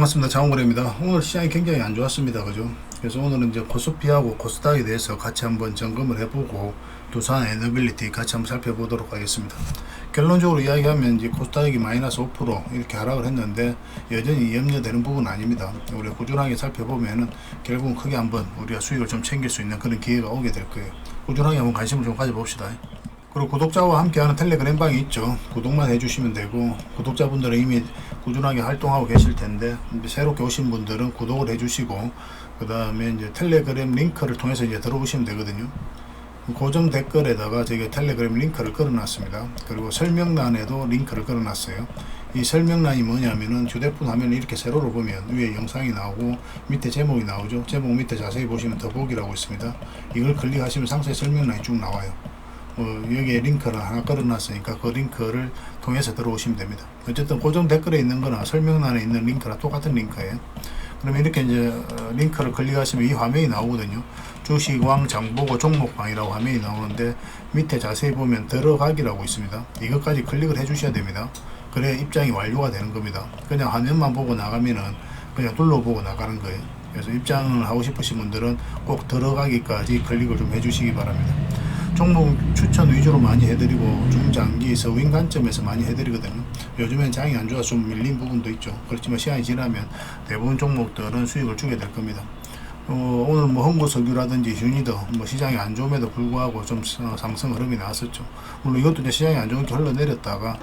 반갑습니다. 장원거래입니다. 오늘 시장이 굉장히 안 좋았습니다. 그죠? 그래서 오늘은 이제 코스피하고 코스닥에 대해서 같이 한번 점검을 해보고 두산 에너빌리티 같이 한번 살펴보도록 하겠습니다. 결론적으로 이야기하면 이제 코스닥이 마이너스 5% 이렇게 하락을 했는데 여전히 염려되는 부분은 아닙니다. 우리가 꾸준하게 살펴보면은 결국은 크게 한번 우리가 수익을 좀 챙길 수 있는 그런 기회가 오게 될 거예요. 꾸준하게 한번 관심을 좀 가져봅시다. 그리고 구독자와 함께하는 텔레그램 방이 있죠. 구독만 해주시면 되고, 구독자분들은 이미 꾸준하게 활동하고 계실 텐데 새롭게 오신 분들은 구독을 해주시고, 그 다음에 이제 텔레그램 링크를 통해서 이제 들어오시면 되거든요. 고정 댓글에다가 저희가 텔레그램 링크를 걸어놨습니다. 그리고 설명란에도 링크를 걸어놨어요. 이 설명란이 뭐냐면은 휴대폰 화면을 이렇게 세로로 보면 위에 영상이 나오고 밑에 제목이 나오죠. 제목 밑에 자세히 보시면 더보기라고 있습니다. 이걸 클릭하시면 상세 설명란이 쭉 나와요. 여기에 링크를 하나 걸어놨으니까 그 링크를 통해서 들어오시면 됩니다. 어쨌든 고정 댓글에 있는 거나 설명란에 있는 링크랑 똑같은 링크예요. 그러면 이렇게 이제 링크를 클릭하시면 이 화면이 나오거든요. 주식왕 장보고 종목방이라고 화면이 나오는데 밑에 자세히 보면 들어가기라고 있습니다. 이것까지 클릭을 해 주셔야 됩니다. 그래야 입장이 완료가 되는 겁니다. 그냥 화면만 보고 나가면은 그냥 둘러보고 나가는 거예요. 그래서 입장을 하고 싶으신 분들은 꼭 들어가기까지 클릭을 좀 해주시기 바랍니다. 종목 추천 위주로 많이 해드리고 중장기 서윙 관점에서 많이 해드리거든요. 요즘엔 장이 안 좋아서 좀 밀린 부분도 있죠. 그렇지만 시간이 지나면 대부분 종목들은 수익을 주게 될 겁니다. 오늘 뭐 홍보석유라든지 휴니더 시장이 안 좋음에도 불구하고 좀 상승 흐름이 나왔었죠. 물론 이것도 이제 시장이 안 좋은 게 흘러내렸다가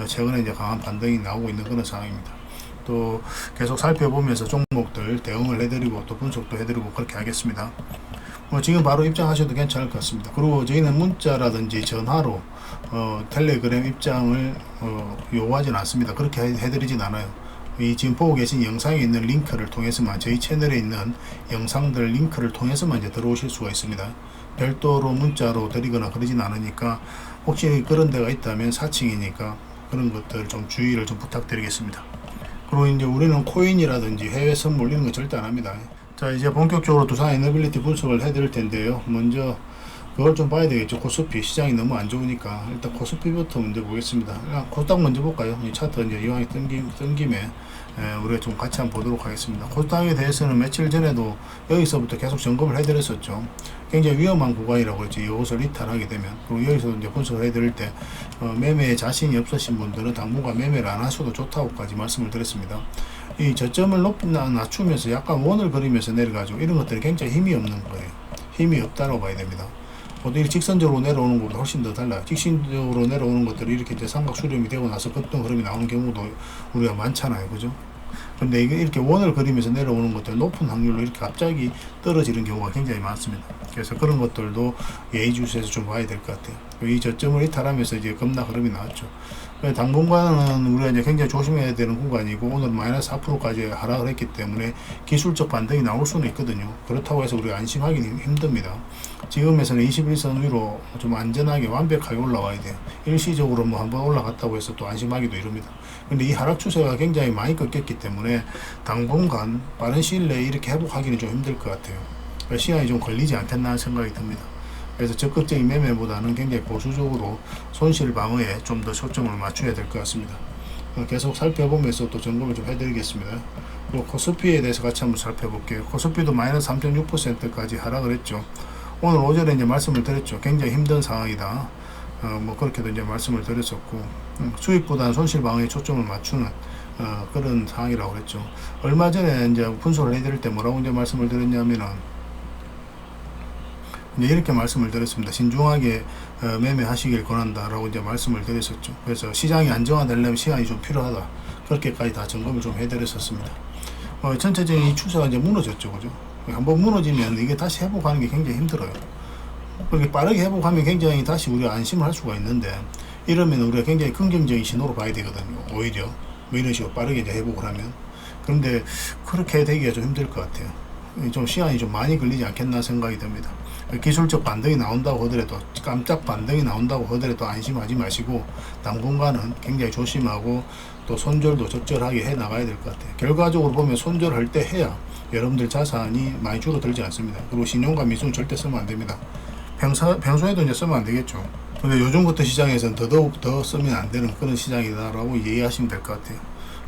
최근에 이제 강한 반등이 나오고 있는 그런 상황입니다. 또 계속 살펴보면서 종목들 대응을 해드리고 또 분석도 해드리고 그렇게 하겠습니다. 지금 바로 입장하셔도 괜찮을 것 같습니다. 그리고 저희는 문자라든지 전화로 텔레그램 입장을 요구하진 않습니다. 그렇게 해드리진 않아요. 이 지금 보고 계신 영상에 있는 링크를 통해서만 저희 채널에 있는 영상들 링크를 통해서만 이제 들어오실 수가 있습니다. 별도로 문자로 드리거나 그러진 않으니까 혹시 그런 데가 있다면 사칭이니까 그런 것들 좀 주의를 좀 부탁드리겠습니다. 그리고 이제 우리는 코인이라든지 해외 선물 이런 거 절대 안 합니다. 자, 이제 본격적으로 두산 에너빌리티 분석을 해드릴 텐데요. 먼저 그걸 좀 봐야 되겠죠. 코스피 시장이 너무 안 좋으니까 일단 코스피부터 먼저 보겠습니다. 코스닥 먼저 볼까요? 이 차트 이제 이왕에 뜬 김에 우리가 좀 같이 한번 보도록 하겠습니다. 코스닥에 대해서는 며칠 전에도 여기서부터 계속 점검을 해드렸었죠. 굉장히 위험한 구간이라고 했죠. 이것을 이탈하게 되면. 그리고 여기서 이제 분석을 해드릴 때 매매에 자신이 없으신 분들은 당분간 매매를 안 하셔도 좋다고까지 말씀을 드렸습니다. 이 저점을 낮추면서 약간 원을 그리면서 내려가지고 이런 것들이 굉장히 힘이 없는 거예요. 힘이 없다고 봐야 됩니다. 보통 직선적으로 내려오는 것보다 훨씬 더 달라요. 직선적으로 내려오는 것들이 이렇게 이제 삼각 수렴이 되고 나서 급등 흐름이 나오는 경우도 우리가 많잖아요. 그죠? 근데 이게 이렇게 원을 그리면서 내려오는 것들 높은 확률로 이렇게 갑자기 떨어지는 경우가 굉장히 많습니다. 그래서 그런 것들도 예의주시해서 좀 봐야 될 것 같아요. 이 저점을 이탈하면서 이제 급락 흐름이 나왔죠. 당분간은 우리가 이제 굉장히 조심해야 되는 구간이고 오늘 마이너스 4%까지 하락을 했기 때문에 기술적 반등이 나올 수는 있거든요. 그렇다고 해서 우리가 안심하기는 힘듭니다. 지금에서는 21선 위로 좀 안전하게 완벽하게 올라와야 돼요. 일시적으로 한번 올라갔다고 해서 또 안심하기도 이릅니다. 근데 이 하락 추세가 굉장히 많이 꺾였기 때문에 당분간 빠른 시일 내에 이렇게 회복하기는 좀 힘들 것 같아요. 시간이 좀 걸리지 않겠나 생각이 듭니다. 그래서 적극적인 매매보다는 굉장히 보수적으로 손실 방어에 좀 더 초점을 맞춰야 될 것 같습니다. 계속 살펴보면서 또 점검을 좀 해드리겠습니다. 그리고 코스피에 대해서 같이 한번 살펴볼게요. 코스피도 마이너스 3.6%까지 하락을 했죠. 오늘 오전에 이제 말씀을 드렸죠. 굉장히 힘든 상황이다. 그렇게도 이제 말씀을 드렸었고, 수익보다는 손실 방어에 초점을 맞추는 그런 상황이라고 그랬죠. 얼마 전에 이제 분석을 해드릴 때 뭐라고 이제 말씀을 드렸냐면은, 이제 이렇게 말씀을 드렸습니다. 신중하게 매매하시길 권한다라고 이제 말씀을 드렸었죠. 그래서 시장이 안정화되려면 시간이 좀 필요하다. 그렇게까지 다 점검을 좀 해드렸었습니다. 전체적인 이 추세가 이제 무너졌죠, 그죠? 한번 무너지면 이게 다시 회복하는 게 굉장히 힘들어요. 그렇게 빠르게 회복하면 굉장히 다시 우리가 안심을 할 수가 있는데 이러면 우리가 굉장히 긍정적인 신호로 봐야 되거든요. 오히려 이런 식으로 빠르게 이제 회복을 하면. 그런데 그렇게 되기가 좀 힘들 것 같아요. 좀 시간이 좀 많이 걸리지 않겠나 생각이 듭니다. 기술적 반등이 나온다고 하더라도 깜짝 반등이 나온다고 하더라도 안심하지 마시고 당분간은 굉장히 조심하고 또 손절도 적절하게 해 나가야 될 것 같아요. 결과적으로 보면 손절할 때 해야 여러분들 자산이 많이 줄어들지 않습니다. 그리고 신용과 미수는 절대 쓰면 안 됩니다. 평소에도 이제 쓰면 안 되겠죠. 근데 요즘 같은 시장에서는 더더욱 더 쓰면 안 되는 그런 시장이다라고 이해하시면 될 것 같아요.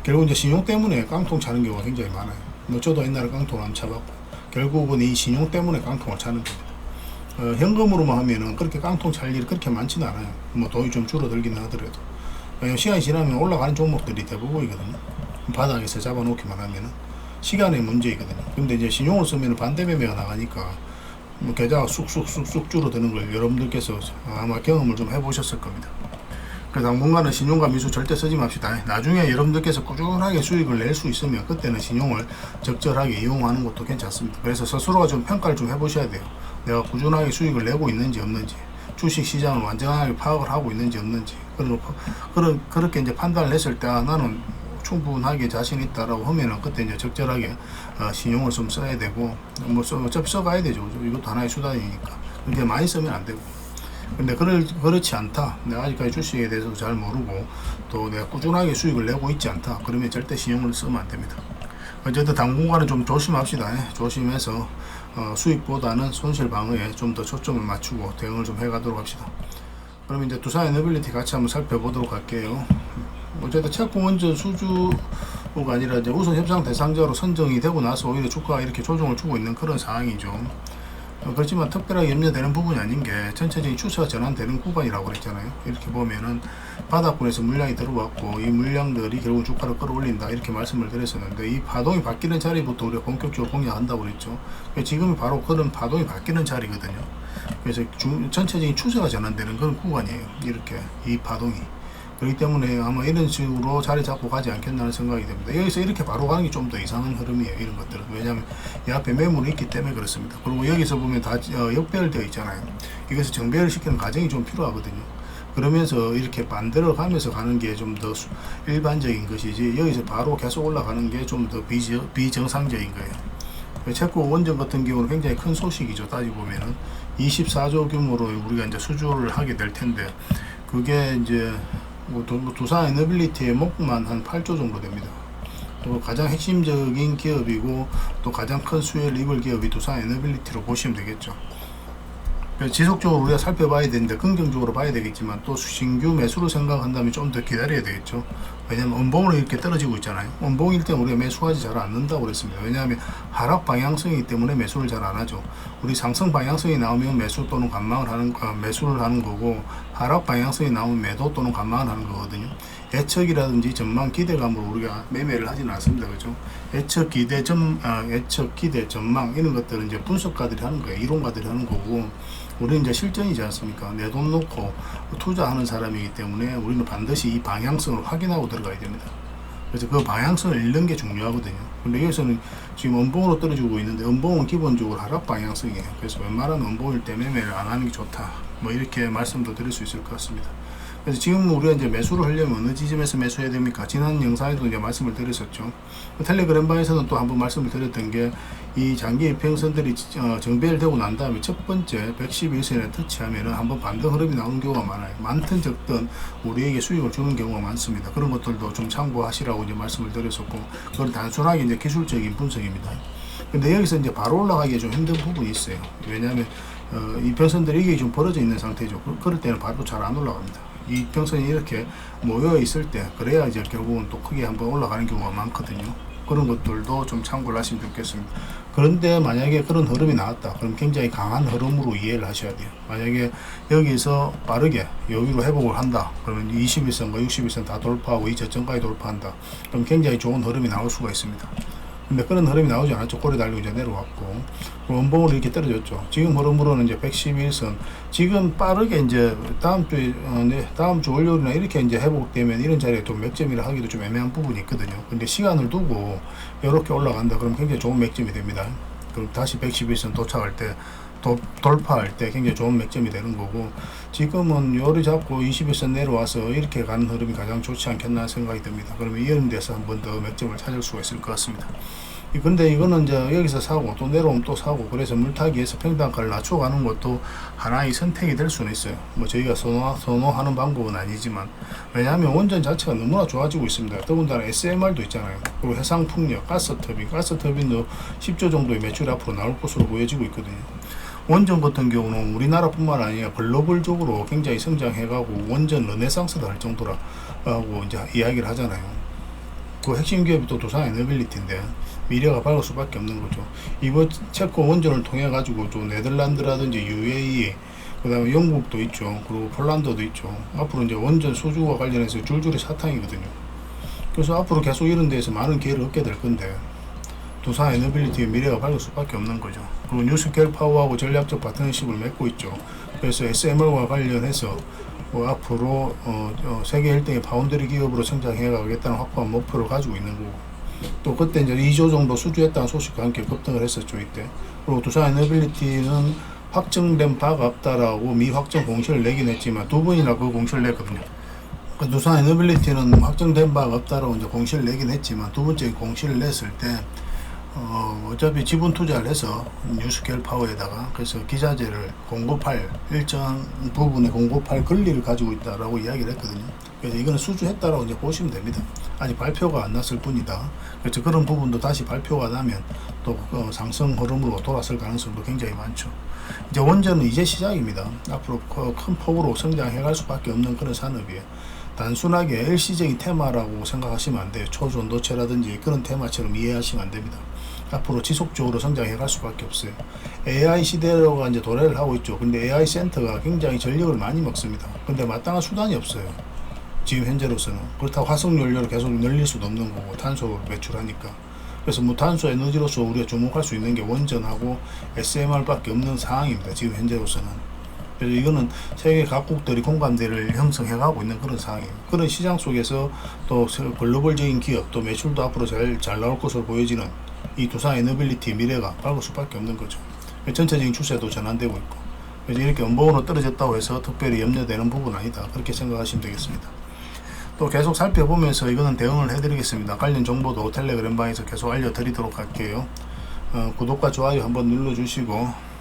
결국 이제 신용 때문에 깡통 차는 경우가 굉장히 많아요. 뭐 저도 옛날에 깡통을 안 차봤고 결국은 이 신용 때문에 깡통을 차는 겁니다. 현금으로만 하면은 그렇게 깡통 찰 일이 그렇게 많지는 않아요. 뭐 돈이 좀 줄어들긴 하더라도. 왜냐면 시간이 지나면 올라가는 종목들이 대부분이거든요. 바닥에서 잡아놓기만 하면은 시간의 문제이거든요. 근데 이제 신용을 쓰면 반대 매매가 나가니까 뭐 계좌가 쑥쑥 줄어드는 걸 여러분들께서 아마 경험을 좀 해보셨을 겁니다. 그래서 당분간은 신용과 미수 절대 쓰지 맙시다. 나중에 여러분들께서 꾸준하게 수익을 낼 수 있으면 그때는 신용을 적절하게 이용하는 것도 괜찮습니다. 그래서 스스로가 좀 평가를 좀 해보셔야 돼요. 내가 꾸준하게 수익을 내고 있는지 없는지, 주식 시장을 완전하게 파악을 하고 있는지 없는지, 그렇게 이제 판단을 했을 때 나는 충분하게 자신 있다라고 하면은 그때 이제 적절하게 신용을 좀 써야 되고, 뭐 어차피 써가야 되죠. 이것도 하나의 수단이니까. 그렇게 많이 쓰면 안 되고. 근데 그렇지 않다. 내가 아직까지 주식에 대해서 잘 모르고 또 내가 꾸준하게 수익을 내고 있지 않다. 그러면 절대 신용을 쓰면 안 됩니다. 어쨌든 당분간은 좀 조심합시다. 조심해서 수익보다는 손실 방어에 좀 더 초점을 맞추고 대응을 좀 해가도록 합시다. 그럼 이제 두산 에너빌리티 같이 한번 살펴보도록 할게요. 어쨌든 채권 원전 수주가 아니라 이제 우선 협상 대상자로 선정이 되고 나서 오히려 주가가 이렇게 조정을 주고 있는 그런 상황이죠. 그렇지만 특별하게 염려되는 부분이 아닌 게 전체적인 추세가 전환되는 구간이라고 그랬잖아요. 이렇게 보면은 바닥권에서 물량이 들어왔고 이 물량들이 결국 주가를 끌어올린다 이렇게 말씀을 드렸었는데, 이 파동이 바뀌는 자리부터 우리가 본격적으로 공략한다고 그랬죠. 지금이 바로 그런 파동이 바뀌는 자리거든요. 그래서 전체적인 추세가 전환되는 그런 구간이에요. 이렇게 이 파동이. 그렇기 때문에 아마 이런 식으로 자리 잡고 가지 않겠나는 생각이 됩니다. 여기서 이렇게 바로 가는 게 좀 더 이상한 흐름이에요. 이런 것들은. 왜냐하면 이 앞에 매물이 있기 때문에 그렇습니다. 그리고 여기서 보면 다 역배열되어 있잖아요. 이것을 정배열을 시키는 과정이 좀 필요하거든요. 그러면서 이렇게 반대로 가면서 가는 게 좀 더 일반적인 것이지, 여기서 바로 계속 올라가는 게 좀 더 비정상적인 거예요. 채권 원전 같은 경우는 굉장히 큰 소식이죠. 따지고 보면은 24조 규모로 우리가 이제 수주를 하게 될 텐데, 그게 이제 두산 에너빌리티의 목만 한 8조 정도 됩니다. 또 가장 핵심적인 기업이고 또 가장 큰 수혜를 입을 기업이 두산 에너빌리티로 보시면 되겠죠. 지속적으로 우리가 살펴봐야 되는데 긍정적으로 봐야 되겠지만 또 신규 매수로 생각한다면 좀 더 기다려야 되겠죠. 왜냐하면 음봉으로 이렇게 떨어지고 있잖아요. 음봉일 때 우리가 매수하지 잘 않는다고 그랬습니다. 왜냐하면 하락 방향성이기 때문에 매수를 잘 안 하죠. 우리 상승 방향성이 나오면 매수 또는 매수를 하는 거고, 하락 방향성이 나오면 매도 또는 관망을 하는 거거든요. 예측이라든지 전망 기대감으로 우리가 매매를 하지는 않습니다. 그죠? 예측 기대 전망 이런 것들은 이제 분석가들이 하는 거예요. 이론가들이 하는 거고, 우리는 이제 실전이지 않습니까? 내 돈 놓고 투자하는 사람이기 때문에 우리는 반드시 이 방향성을 확인하고 들어가야 됩니다. 그래서 그 방향성을 읽는 게 중요하거든요. 근데 여기서는 지금 음봉으로 떨어지고 있는데, 음봉은 기본적으로 하락 방향성이에요. 그래서 웬만한 음봉일 때 매매를 안 하는 게 좋다. 뭐 이렇게 말씀도 드릴 수 있을 것 같습니다. 그래서 지금 우리가 이제 매수를 하려면 어느 지점에서 매수해야 됩니까? 지난 영상에도 이제 말씀을 드렸었죠. 텔레그램방에서는 또 한번 말씀을 드렸던 게, 이 장기 이평선들이 정배열되고 난 다음에 첫 번째 111선에 터치하면은 한번 반등 흐름이 나오는 경우가 많아요. 많든 적든 우리에게 수익을 주는 경우가 많습니다. 그런 것들도 좀 참고하시라고 이제 말씀을 드렸었고, 그건 단순하게 이제 기술적인 분석입니다. 근데 여기서 이제 바로 올라가기가 좀 힘든 부분이 있어요. 왜냐하면 이평선들이 이게 좀 벌어져 있는 상태죠. 그럴 때는 바로 잘 안 올라갑니다. 이 평선이 이렇게 모여 있을 때, 그래야 이제 결국은 또 크게 한번 올라가는 경우가 많거든요. 그런 것들도 좀 참고를 하시면 좋겠습니다. 그런데 만약에 그런 흐름이 나왔다, 그럼 굉장히 강한 흐름으로 이해를 하셔야 돼요. 만약에 여기서 빠르게 여기로 회복을 한다, 그러면 21선과 61선 다 돌파하고 이 저점까지 돌파한다, 그럼 굉장히 좋은 흐름이 나올 수가 있습니다. 근데 그런 흐름이 나오지 않았죠. 고래 달리고 이제 내려왔고, 원봉으로 이렇게 떨어졌죠. 지금 흐름으로는 이제 111선, 지금 빠르게 이제 다음 주 월요일이나 이렇게 이제 회복되면 이런 자리에 또 맥점이라 하기도 좀 애매한 부분이 있거든요. 근데 시간을 두고 이렇게 올라간다, 그럼 굉장히 좋은 맥점이 됩니다. 그럼 다시 111선 도착할 때, 돌파할 때 굉장히 좋은 맥점이 되는 거고, 지금은 요리 잡고 21선 내려와서 이렇게 가는 흐름이 가장 좋지 않겠나 생각이 듭니다. 그러면 이런 데서 한 번 더 맥점을 찾을 수가 있을 것 같습니다. 근데 이거는 이제 여기서 사고 또 내려오면 또 사고, 그래서 물타기에서 평단가를 낮춰가는 것도 하나의 선택이 될 수는 있어요. 뭐 저희가 선호하는 방법은 아니지만, 왜냐하면 원전 자체가 너무나 좋아지고 있습니다. 더군다나 SMR도 있잖아요. 그리고 해상풍력, 가스터빈도 10조 정도의 매출이 앞으로 나올 것으로 보여지고 있거든요. 원전 같은 경우는 우리나라 뿐만 아니라 글로벌적으로 굉장히 성장해가고 원전 르네상스를 할 정도라고 이제 이야기를 하잖아요. 그 핵심 기업이 또 두산 에너빌리티인데 미래가 밝을 수밖에 없는 거죠. 이번 체코 원전을 통해 가지고 또 네덜란드라든지 UAE, 그다음에 영국도 있죠. 그리고 폴란드도 있죠. 앞으로 이제 원전 수주와 관련해서 줄줄이 사탕이거든요. 그래서 앞으로 계속 이런 데에서 많은 기회를 얻게 될 건데 두산 에너빌리티의 미래가 밝을 수밖에 없는 거죠. 그리고 뉴스케일 파워하고 전략적 파트너십을 맺고 있죠. 그래서 SMR과 관련해서 앞으로 세계 1등의 파운드리 기업으로 성장해 가겠다는 확고한 목표를 가지고 있는 거고, 또 그때 이제 2조 정도 수주했다는 소식과 함께 급등을 했었죠 이때. 그리고 두산 에너빌리티는 확정된 바가 없다라고 미확정 공시를 내긴 했지만 두 번이나 그 공시를 냈거든요. 두산 에너빌리티는 확정된 바가 없다라고 이제 공시를 내긴 했지만 두 번째 공시를 냈을 때 어차피 지분 투자를 해서 뉴스케일 파워에다가 그래서 기자재를 공급할 일정 부분의 공급할 권리를 가지고 있다라고 이야기를 했거든요. 그래서 이거는 수주했다라고 이제 보시면 됩니다. 아직 발표가 안 났을 뿐이다. 그래서 그런 부분도 다시 발표가 나면 또 상승 흐름으로 돌아설 가능성도 굉장히 많죠. 이제 원전은 이제 시작입니다. 앞으로 큰 폭으로 성장해갈 수밖에 없는 그런 산업이에요. 단순하게 일시적인 테마라고 생각하시면 안 돼요. 초전도체라든지 그런 테마처럼 이해하시면 안 됩니다. 앞으로 지속적으로 성장해 갈 수밖에 없어요. AI 시대로가 이제 도래를 하고 있죠. 근데 AI 센터가 굉장히 전력을 많이 먹습니다. 근데 마땅한 수단이 없어요. 지금 현재로서는. 그렇다고 화석 연료를 계속 늘릴 수도 없는 거고, 탄소를 배출하니까. 그래서 무탄소 에너지로서 우리가 주목할 수 있는 게 원전하고 SMR밖에 없는 상황입니다. 지금 현재로서는. 그래서 이거는 세계 각국들이 공감대를 형성해가고 있는 그런 상황이에요. 그런 시장 속에서 또 글로벌적인 기업, 또 매출도 앞으로 잘 나올 것으로 보여지는 이 두산 에너빌리티의 미래가 밝을 수밖에 없는 거죠. 전체적인 추세도 전환되고 있고. 그래서 이렇게 음봉으로 떨어졌다고 해서 특별히 염려되는 부분은 아니다. 그렇게 생각하시면 되겠습니다. 또 계속 살펴보면서 이거는 대응을 해드리겠습니다. 관련 정보도 텔레그램방에서 계속 알려드리도록 할게요. 구독과 좋아요 한번 눌러주시고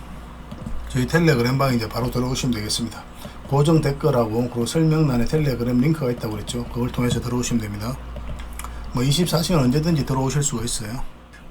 저희 텔레그램방에 이제 바로 들어오시면 되겠습니다. 고정 댓글하고 그리고 설명란에 텔레그램 링크가 있다고 그랬죠. 그걸 통해서 들어오시면 됩니다. 24시간 언제든지 들어오실 수가 있어요.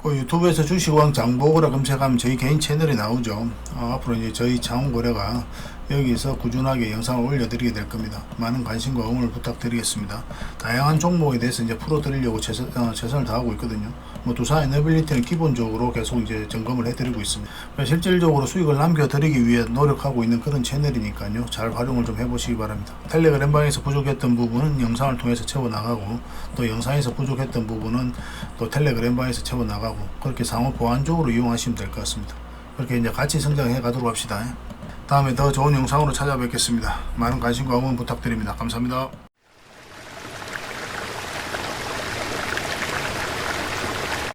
그 유튜브에서 주식왕 장보고라 검색하면 저희 개인 채널이 나오죠. 앞으로 이제 저희 장원고래가 여기서 꾸준하게 영상을 올려드리게 될 겁니다. 많은 관심과 응원을 부탁드리겠습니다. 다양한 종목에 대해서 이제 풀어드리려고 최선을 다하고 있거든요. 두산 에너빌리티는 기본적으로 계속 이제 점검을 해드리고 있습니다. 실질적으로 수익을 남겨드리기 위해 노력하고 있는 그런 채널이니까요. 잘 활용을 좀 해보시기 바랍니다. 텔레그램방에서 부족했던 부분은 영상을 통해서 채워나가고, 또 영상에서 부족했던 부분은 또 텔레그램방에서 채워나가고, 그렇게 상호 보완적으로 이용하시면 될 것 같습니다. 그렇게 이제 같이 성장해 가도록 합시다. 다음에 더 좋은 영상으로 찾아뵙겠습니다. 많은 관심과 응원 부탁드립니다. 감사합니다.